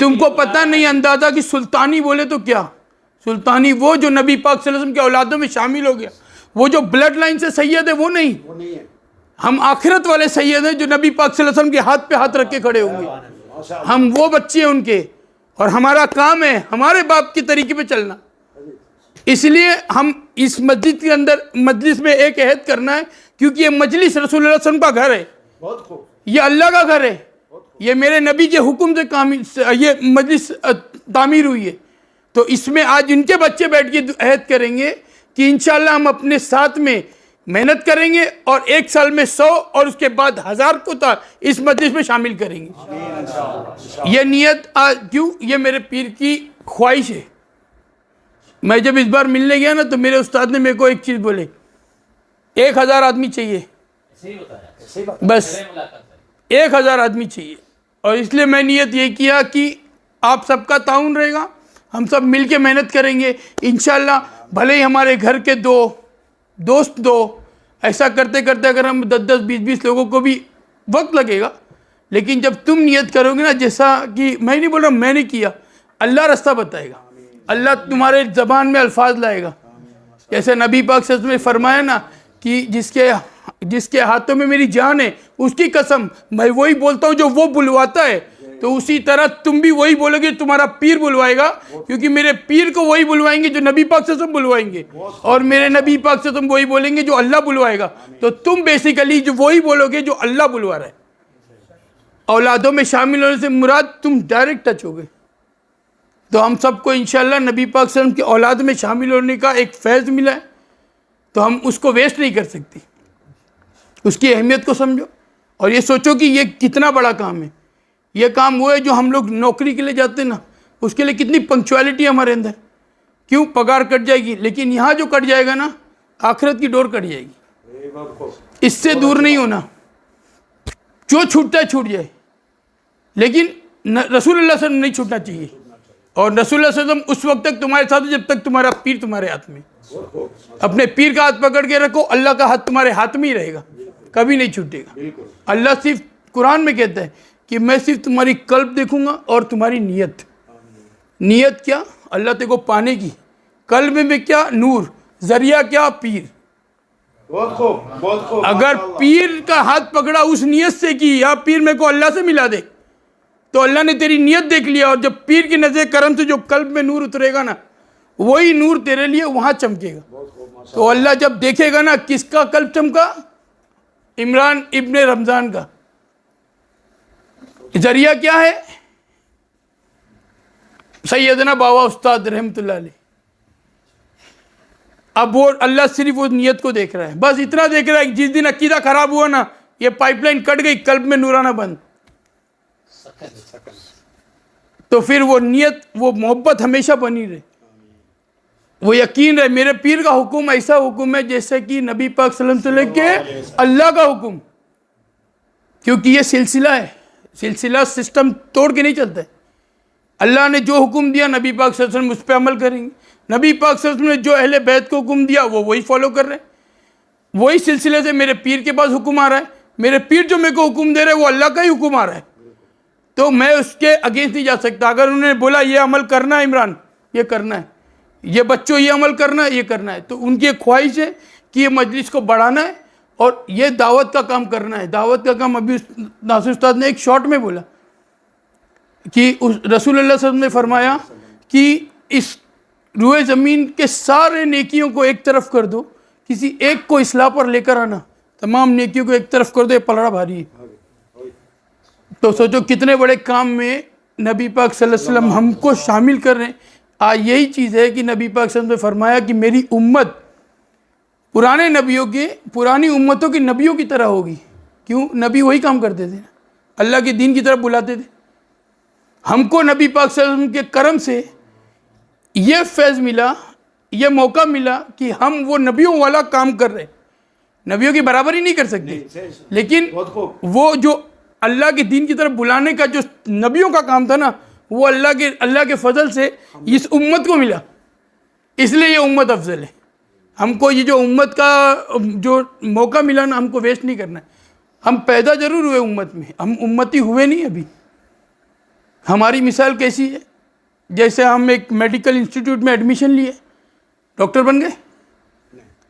تم کو پتہ نہیں اندازہ کہ سلطانی بولے تو کیا؟ سلطانی وہ جو نبی پاک صلی اللہ علیہ وسلم کے اولادوں میں شامل ہو گیا، وہ جو بلڈ لائن سے سید ہے وہ نہیں، ہم آخرت والے سید ہیں جو نبی پاک صلی اللہ علیہ وسلم کے ہاتھ پہ ہاتھ رکھ کے کھڑے ہوں گے، ہم وہ بچے ہیں ان کے، اور ہمارا کام ہے ہمارے باپ کے طریقے پہ چلنا۔ اس لیے ہم اس مسجد کے اندر مجلس میں ایک عہد کرنا ہے، کیونکہ یہ مجلس رسول اللہ صلی اللہ علیہ وسلم کا گھر ہے، یہ اللہ کا گھر ہے، یہ میرے نبی کے حکم سے یہ مجلس تعمیر ہوئی ہے، تو اس میں آج ان کے بچے بیٹھ کے عہد کریں گے کہ انشاءاللہ ہم اپنے ساتھ میں محنت کریں گے اور 1 سال میں 100 اور اس کے بعد 1000 کو اس مجلس میں شامل کریں گے۔ یہ نیت کیوں؟ یہ میرے پیر کی خواہش ہے۔ میں جب اس بار ملنے گیا نا تو میرے استاد نے میرے کو ایک چیز بولے، 1000 آدمی چاہیے، بس 1000 آدمی چاہیے، اور اس لیے میں نیت یہ کیا کہ آپ سب کا تعاون رہے گا، ہم سب مل کے محنت کریں گے انشاءاللہ، بھلے ہی ہمارے گھر کے دوست ایسا کرتے کرتے اگر ہم 10 20 لوگوں کو بھی وقت لگے گا، لیکن جب تم نیت کرو گے نا، جیسا کہ میں نہیں بول رہا میں نے کیا، اللہ راستہ بتائے گا، اللہ تمہارے زبان میں الفاظ لائے گا، جیسے نبی پاک صلی اللہ علیہ وسلم نے فرمایا نا کہ جس کے ہاتھوں میں میری جان ہے اس کی قسم میں وہی بولتا ہوں جو وہ بلواتا ہے، تو اسی طرح تم بھی وہی بولو گے، تمہارا پیر بلوائے گا، کیونکہ میرے پیر کو وہی بلوائیں گے جو نبی پاک صلی اللہ علیہ وسلم بلوائیں گے، اور میرے نبی پاک صلی اللہ علیہ وسلم وہی بولیں گے جو اللہ بلوائے گا، تو تم بیسیکلی جو وہی بولو گے جو اللہ بلوا رہا ہے۔ اولادوں میں شامل ہونے سے مراد تم ڈائریکٹ ٹچ ہو گئے، تو ہم سب کو انشاءاللہ نبی پاک صلی اللہ علیہ وسلم کی اولاد میں شامل ہونے کا ایک فیض ملا ہے، تو ہم اس کو ویسٹ نہیں کر سکتے، اس کی اہمیت کو سمجھو، اور یہ سوچو کہ یہ کتنا بڑا کام ہے۔ یہ کام وہ ہے جو ہم لوگ نوکری کے لیے جاتے ہیں نا، اس کے لیے کتنی پنکچویلٹی ہمارے اندر، کیوں؟ پگار کٹ جائے گی، لیکن یہاں جو کٹ جائے گا نا، آخرت کی ڈور کٹ جائے گی، اس سے دور نہیں ہونا، جو چھوٹتا ہے چھوٹ جائے، لیکن رسول اللہ صلی اللہ علیہ وسلم نہیں چھوٹنا چاہیے، اور رسول اللہ صلی اللہ علیہ وسلم اس وقت تک تمہارے ساتھ ہے جب تک تمہارا پیر تمہارے ہاتھ میں، اپنے پیر کا ہاتھ پکڑ کے رکھو، اللہ کا ہاتھ تمہارے ہاتھ میں ہی رہے گا، کبھی نہیں چھوٹے گا۔ اللہ صرف قرآن میں کہتا ہے کہ میں صرف تمہاری قلب دیکھوں گا اور تمہاری نیت کیا؟ اللہ تے کو پانے کی، قلب میں کیا؟ نور، ذریعہ کیا؟ پیر۔ بہت خوب۔ اگر پیر کا ہاتھ پکڑا اس نیت سے کہ یا پیر میرے کو اللہ سے ملا دے، تو اللہ نے تیری نیت دیکھ لیا، اور جب پیر کی نظر کرم سے جو قلب میں نور اترے گا نا، وہی نور تیرے لیے وہاں چمکے گا۔ تو اللہ جب دیکھے گا نا کس کا قلب چمکا؟ عمران ابن رمضان کا۔ ذریعہ کیا ہے؟ سیدنا بابا استاد رحمۃ اللہ علیہ۔ اب وہ اللہ صرف وہ نیت کو دیکھ رہا ہے، بس اتنا دیکھ رہا ہے کہ جس دن عقیدہ خراب ہوا نا، یہ پائپ لائن کٹ گئی، قلب میں نور آنا بند، تو پھر وہ نیت، وہ محبت ہمیشہ بنی رہے، وہ یقین رہے میرے پیر کا حکم ایسا حکم ہے جیسے کہ نبی پاک صلی اللہ علیہ وسلم کے اللہ کا حکم، کیونکہ یہ سلسلہ ہے، سلسلہ سسٹم توڑ کے نہیں چلتا ہے۔ اللہ نے جو حکم دیا نبی پاک صلی اللہ علیہ وسلم اس پہ عمل کریں گے، نبی پاک صلی اللہ علیہ وسلم نے جو اہل بیت کو حکم دیا وہ وہی فالو کر رہے ہیں، وہی سلسلے سے میرے پیر کے پاس حکم آ رہا ہے، میرے پیر جو میرے کو حکم دے رہے ہیں وہ اللہ کا ہی حکم آ رہا ہے، تو میں اس کے اگینسٹ نہیں جا سکتا۔ اگر انہوں نے بولا یہ عمل کرنا ہے عمران، یہ کرنا ہے، یہ بچوں یہ عمل کرنا ہے، یہ کرنا ہے، تو ان کی ایک خواہش ہے کہ یہ مجلس کو بڑھانا ہے اور یہ دعوت کا کام کرنا ہے۔ دعوت کا کام ابھی ناصر استاد نے ایک شارٹ میں بولا کہ رسول اللہ صلی اللہ علیہ وسلم نے فرمایا کہ اس روئے زمین کے سارے نیکیوں کو ایک طرف کر دو، کسی ایک کو اصلاح پر لے کر آنا، تمام نیکیوں کو ایک طرف کر دو، یہ پلڑا بھاری ہے۔ تو سوچو کتنے بڑے کام میں نبی پاک صلی اللہ علیہ وسلم ہم کو شامل کر رہے ہیں۔ آج یہی چیز ہے کہ نبی پاک صلی اللہ علیہ وسلم نے فرمایا کہ میری امت پرانے نبیوں کے، پرانی امتوں کی نبیوں کی طرح ہوگی۔ کیوں؟ نبی وہی کام کرتے تھے، اللہ کے دین کی طرف بلاتے تھے۔ ہم کو نبی پاک صلی اللہ علیہ وسلم کے کرم سے یہ فیض ملا، یہ موقع ملا کہ ہم وہ نبیوں والا کام کر رہے ہیں۔ نبیوں کی برابری نہیں کر سکتے، لیکن وہ جو اللہ کے دین کی طرف بلانے کا جو نبیوں کا کام تھا نا، وہ اللہ کے فضل سے اس امت کو ملا، اس لیے یہ امت افضل ہے۔ ہم کو یہ جو امت کا جو موقع ملا نا، ہم کو ویسٹ نہیں کرنا ہے۔ ہم پیدا ضرور ہوئے امت میں، ہم امتی ہوئے نہیں ابھی، ہماری مثال کیسی ہے؟ جیسے ہم ایک میڈیکل انسٹیٹیوٹ میں ایڈمیشن لیے، ڈاکٹر بن گئے.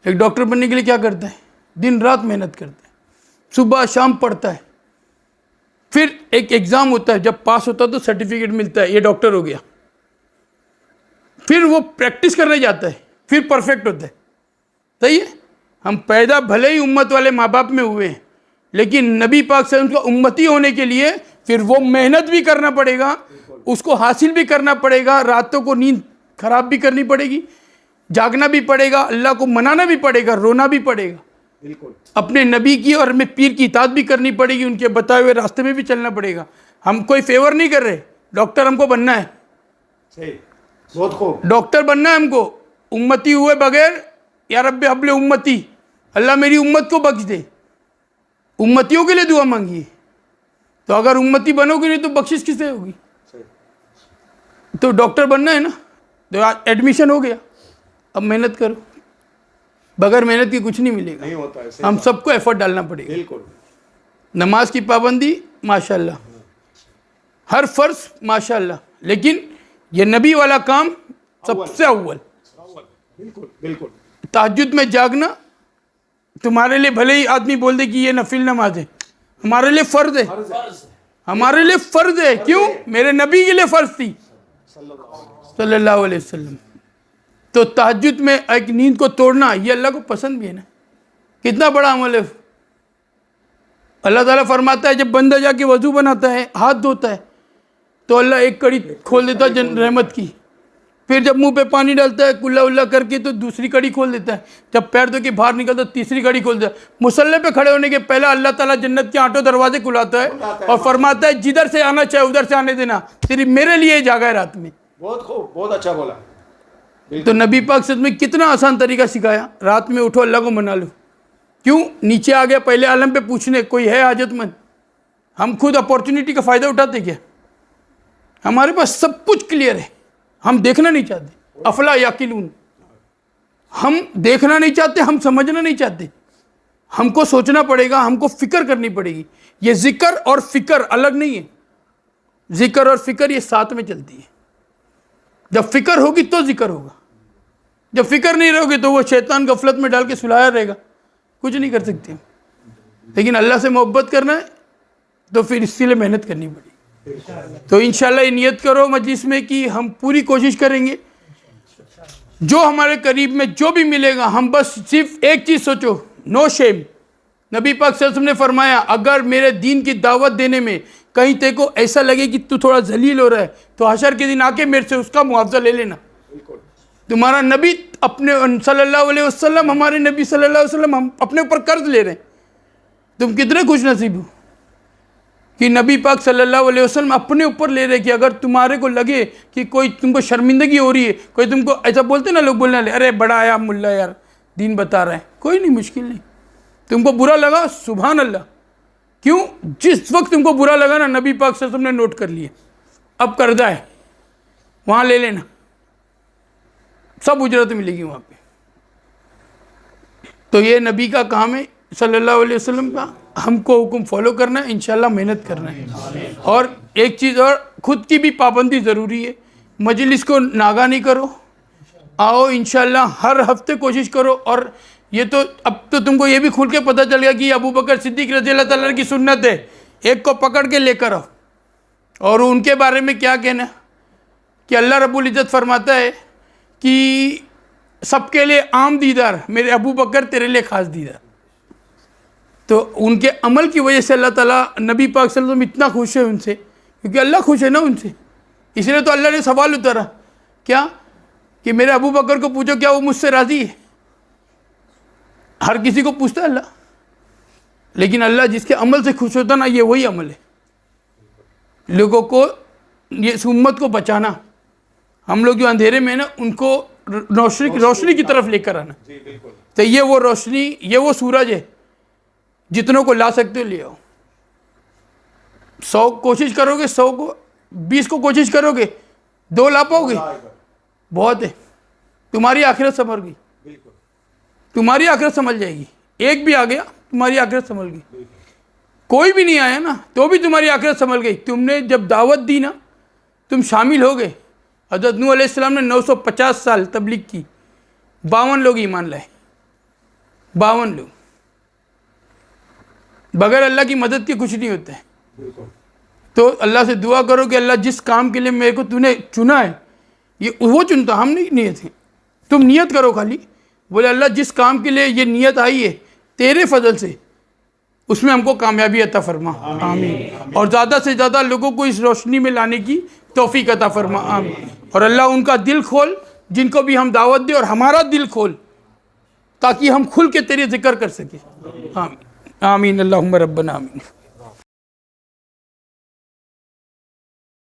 ایک ڈاکٹر بننے کے لیے کیا کرتا ہے؟ دن رات محنت کرتا ہے، صبح شام پڑھتا ہے، پھر ایک ایگزام ہوتا ہے، جب پاس ہوتا ہے تو سرٹیفکیٹ ملتا ہے، یہ ڈاکٹر ہو گیا. پھر وہ پریکٹس کرنے جاتا ہے، پھر پرفیکٹ ہوتا ہے. صحیح ہے؟ ہم پیدا بھلے ہی امت والے ماں باپ میں ہوئے ہیں، لیکن نبی پاک صلی اللہ علیہ وسلم کا امتی ہونے کے لیے پھر وہ محنت بھی کرنا پڑے گا، اس کو حاصل بھی کرنا پڑے گا، راتوں کو نیند خراب بھی کرنی پڑے گی، جاگنا بھی پڑے گا، اللہ کو منانا بھی پڑے گا، رونا بھی پڑے گا، بالکل اپنے نبی کی اور ہمیں پیر کی اطاعت بھی کرنی پڑے گی، ان کے بتائے ہوئے راستے میں بھی چلنا پڑے گا. ہم کوئی فیور نہیں کر رہے، ڈاکٹر ہم کو بننا ہے، صحیح، بہت خوب. ڈاکٹر بننا ہے ہم کو. امتی ہوئے بغیر یا رب حبل امتی، اللہ میری امت کو بخش دے. امتیوں کے لیے دعا مانگیے. تو اگر امتی بنو گے نہیں تو بخشش کس سے ہوگی؟ صحیح. تو ڈاکٹر بننا ہے نا، تو ایڈمیشن ہو گیا، اب محنت کرو. بغیر محنت کی کچھ نہیں ملے گا. نہیں ہوتا ہے. صحیح ہم بات. سب کو ایفرٹ ڈالنا پڑے گا. بالکل. نماز کی پابندی ماشاءاللہ، ہر فرض ماشاءاللہ، لیکن یہ نبی والا کام سب سے اول. بالکل بالکل. تہجد میں جاگنا تمہارے لیے بھلے ہی آدمی بول دے کہ یہ نفل نماز ہے، ہمارے لیے فرض ہے. ہمارے لیے فرض ہے. کیوں؟ میرے نبی کے لیے فرض تھی صلی اللہ علیہ وسلم. تو تہجد میں ایک نیند کو توڑنا یہ اللہ کو پسند بھی ہے نا. کتنا بڑا عمل ہے. اللہ تعالیٰ فرماتا ہے جب بندہ جا کے وضو بناتا ہے، ہاتھ دھوتا ہے، تو اللہ ایک کڑی کھول دیتا ہے رحمت کی. پھر جب منہ پہ پانی ڈالتا ہے کلا اللہ کر کے تو دوسری کڑی کھول دیتا ہے. جب پیر دھو کے باہر نکلتا ہے تیسری کڑی کھول دیتا ہے. مصلی پہ کھڑے ہونے کے پہلا اللہ تعالیٰ جنت کے 8 دروازے کھلاتا ہے اور فرماتا ہے جدھر سے آنا چاہے ادھر سے آنے دینا، تیری میرے لیے جاگا ہے رات میں. بہت خوب، بہت اچھا بولا. تو نبی پاک صلی اللہ علیہ وسلم نے کتنا آسان طریقہ سکھایا. رات میں اٹھو اللہ کو منا لو. کیوں؟ نیچے آ گیا پہلے عالم پہ پوچھنے کوئی ہے حاجت مند. ہم خود اپورچونٹی کا فائدہ اٹھاتے کیا؟ ہمارے پاس سب کچھ کلیئر ہے، ہم دیکھنا نہیں چاہتے. افلا یاقلون. ہم دیکھنا نہیں چاہتے، ہم سمجھنا نہیں چاہتے. ہم کو سوچنا پڑے گا، ہم کو فکر کرنی پڑے گی. یہ ذکر اور فکر الگ نہیں ہے. ذکر اور فکر یہ ساتھ میں چلتی ہے. جب فکر ہوگی تو ذکر ہوگا. جب فکر نہیں رہوگی تو وہ شیطان غفلت میں ڈال کے سلایا رہے گا، کچھ نہیں کر سکتے. لیکن اللہ سے محبت کرنا ہے تو پھر اس کے لیے محنت کرنی پڑے گی. تو انشاءاللہ یہ نیت کرو مجلس میں کہ ہم پوری کوشش کریں گے، جو ہمارے قریب میں جو بھی ملے گا ہم بس صرف ایک چیز سوچو، نو شیم. نبی پاک صلی اللہ علیہ وسلم نے فرمایا اگر میرے دین کی دعوت دینے میں کہیں تے کو ایسا لگے کہ تو تھوڑا ذلیل ہو رہا ہے تو حشر کے دن آ کے میرے سے اس کا معاوضہ لے لینا. تمہارا نبی اپنے صلی اللہ علیہ وسلم، ہمارے نبی صلی اللہ علیہ وسلم ہم اپنے اوپر قرض لے رہے ہیں. تم کتنے خوش نصیب ہو کہ نبی پاک صلی اللہ علیہ وسلم اپنے اوپر لے رہے کہ اگر تمہارے کو لگے کہ کوئی تم کو شرمندگی ہو رہی ہے، کوئی تم کو ایسا بولتے نا لوگ بولنے والے، ارے بڑا آیا ملا یار دین بتا رہا ہے، کوئی نہیں، مشکل نہیں. تم کو برا لگا سبحان اللہ. کیوں؟ جس وقت تم کو برا لگا نا نبی پاک صلی اللہ علیہ وسلم نے نوٹ کر لیا، اب قرضہ ہے وہاں لے لینا، سب اجرت ملے گی وہاں پہ. تو یہ نبی کا کام ہے صلی اللہ علیہ وسلم کا. ہم کو حکم فالو کرنا ہے، انشاءاللہ محنت کرنا ہے. اور ایک چیز اور، خود کی بھی پابندی ضروری ہے. مجلس کو ناگا نہیں کرو، آؤ انشاءاللہ ہر ہفتے کوشش کرو. اور یہ تو اب تو تم کو یہ بھی کھل کے پتہ چل گیا کہ ابو بکر صدیق رضی اللہ تعالیٰ کی سنت ہے، ایک کو پکڑ کے لے کر آؤ. اور ان کے بارے میں کیا کہنا کہ اللہ رب العزت فرماتا ہے کہ سب کے لیے عام دیدار، میرے ابو بکر تیرے لیے خاص دیدار. تو ان کے عمل کی وجہ سے اللہ تعالیٰ نبی پاک صلی اللہ علیہ وسلم اتنا خوش ہے ان سے، کیونکہ اللہ خوش ہے نا ان سے. اس لیے تو اللہ نے سوال اتارا کیا کہ میرے ابو بکر کو پوچھو کیا وہ مجھ سے راضی ہے. ہر کسی کو پوچھتا ہے اللہ، لیکن اللہ جس کے عمل سے خوش ہوتا نا، یہ وہی عمل ہے. لوگوں کو یہ امت کو بچانا، ہم لوگ جو اندھیرے میں ہیں نا ان کو روشنی کی طرف لے کر آنا. تو یہ وہ روشنی، یہ وہ سورج ہے، جتنوں کو لا سکتے ہو لے آؤ. 100 کوشش کرو گے، 100 کو 20 کو کوشش کرو گے، 2 لا پاؤ گے، بہت ہے. تمہاری آخرت سنور گئی، تمہاری آخرت سنبھل جائے گی. ایک بھی آ گیا تمہاری آخرت سنبھل گئی. کوئی بھی نہیں آیا نا تو بھی تمہاری آخرت سنبھل گئی. تم نے جب دعوت دی نا تم شامل ہو گئے. حضرت نوح علیہ السلام نے 950 سال تبلیغ کی, 52 لوگ ایمان لائے, 52 لوگ. بغیر اللہ کی مدد کے کچھ نہیں ہوتا ہے. بالکل. تو اللہ سے دعا کرو کہ اللہ جس کام کے لیے میرے کو تو نے چنا ہے, یہ وہ چنتا, ہم نہیں نیت ہے, تم نیت کرو خالی. بولے اللہ جس کام کے لیے یہ نیت آئی ہے تیرے فضل سے, اس میں ہم کو کامیابی عطا فرما. آمین. اور زیادہ سے زیادہ لوگوں کو اس روشنی میں لانے کی توفیق عطا فرما. آمین. اور اللہ ان کا دل کھول, جن کو بھی ہم دعوت دیں, اور ہمارا دل کھول تاکہ ہم کھل کے تیرے ذکر کر سکیں. آمین. آمین. اللہم ربنا آمین.